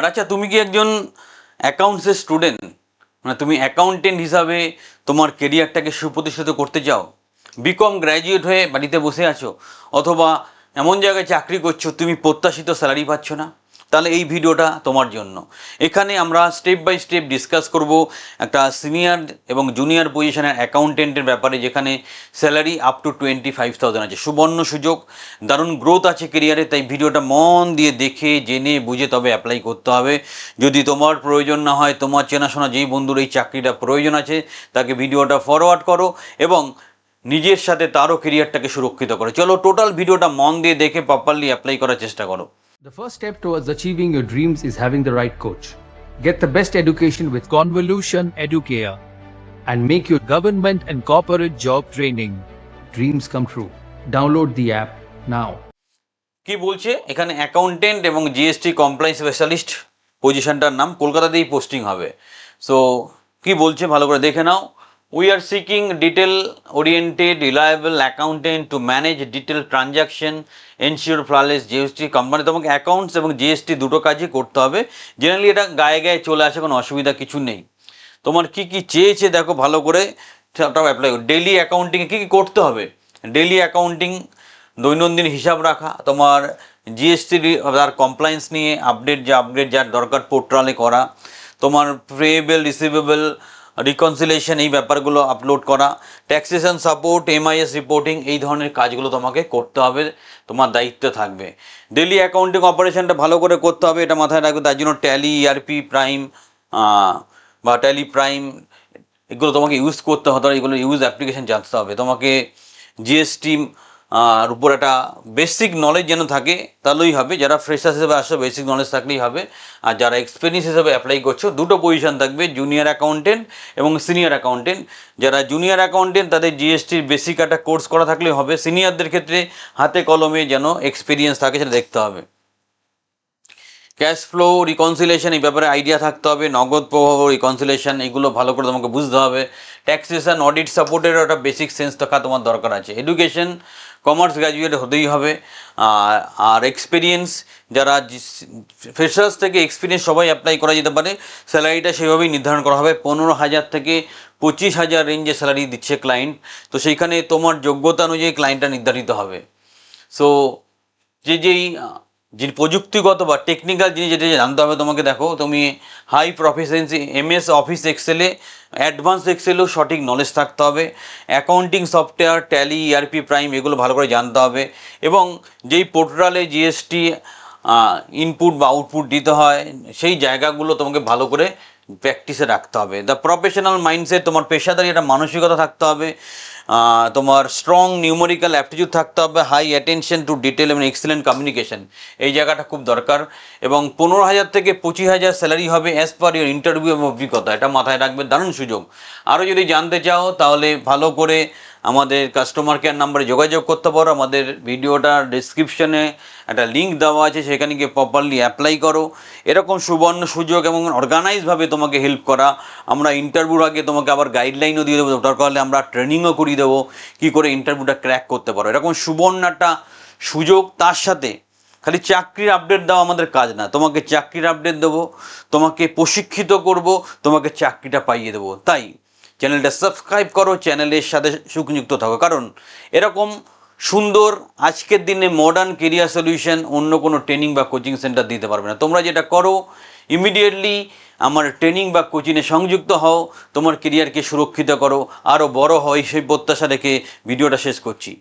আচ্ছা, তুমি কি একজন অ্যাকাউন্টসের স্টুডেন্ট? মানে তুমি অ্যাকাউন্টেন্ট হিসাবে তোমার কেরিয়ারটাকে সুপ্রতিষ্ঠিত করতে চাও? বিকম গ্র্যাজুয়েট হয়ে বাড়িতে বসে আছো, অথবা এমন জায়গায় চাকরি করছো তুমি প্রত্যাশিত স্যালারি পাচ্ছ না, তাহলে এই ভিডিওটা তোমার জন্য। এখানে আমরা স্টেপ বাই স্টেপ ডিসকাস করব একটা সিনিয়র এবং জুনিয়র পজিশনের অ্যাকাউন্টেন্টের ব্যাপারে, যেখানে স্যালারি আপ টু 25,000 আছে। সুবর্ণ সুযোগ, দারুণ গ্রোথ আছে কেরিয়ারে। তাই ভিডিওটা মন দিয়ে দেখে জেনে বুঝে তবে অ্যাপ্লাই করতে হবে। যদি তোমার প্রয়োজন না হয়, তোমার চেনাশোনা যেই বন্ধুর এই চাকরিটা প্রয়োজন আছে, তাকে ভিডিওটা ফরওয়ার্ড করো এবং নিজের সাথে তারও কেরিয়ারটাকে সুরক্ষিত করো। চলো টোটাল ভিডিওটা মন দিয়ে দেখে প্রপারলি অ্যাপ্লাই করার চেষ্টা করো। The first step towards achieving your dreams is having the right coach. Get the best education with Convolution Educare and make your government and corporate job training dreams come true. Download the app now. কি বলছে এখানে? Accountant এবং GST compliance specialist পজিশনটার নাম, কলকাতাতেই posting হবে। So কি বলছে ভালো করে দেখে নাও। We are seeking detail oriented reliable accountant to manage detail transaction, ensure flawless GST. Company তোমাকে অ্যাকাউন্টস এবং জিএসটি দুটো কাজই করতে হবে। জেনারেলি এটা গায়ে গায়ে চলে আসে, কোনো অসুবিধা কিছু নেই। তোমার কি কি চেয়েছে দেখো ভালো করে, সেটাও অ্যাপ্লাই করো। ডেইলি অ্যাকাউন্টিংয়ে কী কী করতে হবে? ডেইলি অ্যাকাউন্টিং, দৈনন্দিন হিসাব রাখা, তোমার জিএসটি তার কমপ্লায়েন্স নিয়ে আপডেট যার দরকার পোর্টালে করা, তোমার পেয়েবল রিসিভেবল রিকনসিলেশন এই ব্যাপারগুলো আপলোড করা, ট্যাক্সেশন সাপোর্ট, এমআইএস রিপোর্টিং, এই ধরনের কাজগুলো তোমাকে করতে হবে, তোমার দায়িত্ব থাকবে। ডেইলি অ্যাকাউন্টিং অপারেশনটা ভালো করে করতে হবে, এটা মাথায় রাখবে। তার জন্য ট্যালি, ইআরপি, প্রাইম বা ট্যালি প্রাইম এগুলো তোমাকে ইউজ করতে হতে হবে, এগুলো ইউজ অ্যাপ্লিকেশন জানতে হবে তোমাকে। জিএসটি আর উপর একটা বেসিক নলেজ যেন থাকে, তাহলেই হবে। যারা ফ্রেশার্স হিসেবে আসো বেসিক নলেজ থাকলেই হবে। আর যারা এক্সপিরিয়েন্স হিসেবে অ্যাপ্লাই করছো, দুটো পজিশন থাকবে, জুনিয়র অ্যাকাউন্টেন্ট এবং সিনিয়র অ্যাকাউন্টেন্ট। যারা জুনিয়র অ্যাকাউন্টেন্ট তাদের জিএসটির বেসিক একটা কোর্স করা থাকলেই হবে। সিনিয়রদের ক্ষেত্রে হাতে কলমে যেন এক্সপিরিয়েন্স থাকে, সেটা দেখতে হবে। ক্যাশ ফ্লো রিকনসিলেশন এই ব্যাপারে আইডিয়া থাকতে হবে। নগদ প্রবাহ রিকনসিলেশন এগুলো ভালো করে তোমাকে বুঝতে হবে। ট্যাক্সেশন অডিট সাপোর্টেরও একটা বেসিক সেন্স থাকা তোমার দরকার আছে। এডুকেশন কমার্স গ্র্যাজুয়েট হতেই হবে। আর এক্সপিরিয়েন্স, যারা ফ্রেশার্স থেকে এক্সপিরিয়েন্স সবাই অ্যাপ্লাই করা যেতে পারে। স্যালারিটা সেভাবেই নির্ধারণ করা হবে। 15,000 থেকে 25,000 রেঞ্জে স্যালারি দিচ্ছে ক্লায়েন্ট। তো সেইখানে তোমার যোগ্যতা অনুযায়ী ক্লায়েন্টটা নির্ধারিত হবে। সো যে প্রযুক্তিগত বা টেকনিক্যাল জিনিস যেটা জানতে হবে তোমাকে, দেখো তুমি হাই প্রফিসিয়েন্সি এমএস অফিস এক্সেলে, অ্যাডভান্স এক্সেলেও সঠিক নলেজ থাকতে হবে। Accounting software, Tally, ERP, prime এগুলো ভালো করে জানতে হবে। এবং যেই পোর্টালে জিএসটি ইনপুট বা আউটপুট দিতে হয়, সেই জায়গাগুলো তোমাকে ভালো করে প্র্যাকটিসে রাখতে হবে। দ্য প্রফেশনাল মাইন্ডসেট, তোমার পেশাদারি একটা মানসিকতা থাকতে হবে। তোমার স্ট্রং নিউমেরিক্যাল অ্যাপটিটিউড থাকতে হবে। হাই অ্যাটেনশন টু ডিটেল এবং এক্সিলেন্ট কমিউনিকেশন, এই জায়গাটা খুব দরকার। এবং 15,000 থেকে 25,000 স্যালারি হবে অ্যাজ পার ইউর ইন্টারভিউ এবং অভিজ্ঞতা, এটা মাথায় রাখবে। দারুণ সুযোগ। আরও যদি জানতে চাও তাহলে ভালো করে আমাদের কাস্টমার কেয়ার নাম্বারে যোগাযোগ করতে পারো। আমাদের ভিডিওটার ডিসক্রিপশনে একটা লিঙ্ক দেওয়া আছে, সেখানে গিয়ে প্রপারলি অ্যাপ্লাই করো। এরকম সুবর্ণ সুযোগ এবং অর্গানাইজভাবে তোমাকে হেল্প করা। আমরা ইন্টারভিউর আগে তোমাকে আবার গাইডলাইনও দিয়ে দেবো, দরকার হলে আমরা ট্রেনিংও করিয়ে দেবো কী করে ইন্টারভিউটা ক্র্যাক করতে পারো। এরকম সুবর্ণ একটা সুযোগ। তার সাথে খালি চাকরির আপডেট দেওয়া আমাদের কাজ না, তোমাকে চাকরির আপডেট দেবো, তোমাকে প্রশিক্ষিত করব, তোমাকে চাকরিটা পাইয়ে দেবো। তাই চ্যানেলটা সাবস্ক্রাইব করো, চ্যানেলের সাথে সংযুক্ত থাকো, কারণ এরকম সুন্দর আজকের দিনে মডার্ন কেরিয়ার সলিউশন অন্য কোনো ট্রেনিং বা কোচিং সেন্টার দিতে পারবে না। তোমরা যেটা করো, ইমিডিয়েটলি আমার ট্রেনিং বা কোচিংয়ে সংযুক্ত হও, তোমার কেরিয়ারকে সুরক্ষিত করো, আরও বড় হয় সেই প্রত্যাশা রেখে ভিডিওটা শেষ করছি।